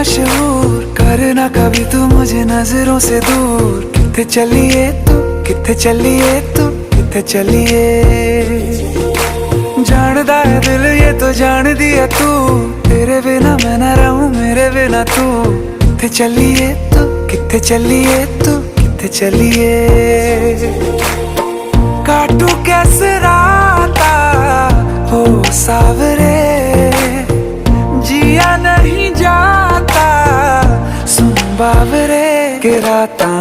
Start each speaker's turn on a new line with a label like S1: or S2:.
S1: मशहूर, करना कभी तू मुझे नजरों से दूर। किथे चलिए तू, किथे चलिए तू, किथे चलिए। जानदा है दिल ये तो जान दिया तू, तेरे बिना मैं ना रहूं मेरे बिना तू। किथे चलिए तू, किथे चलिए तू, किथे चलिए। काटू कैसे राता हो सावरे, जिया नहीं जाता सुन बावरे के रातां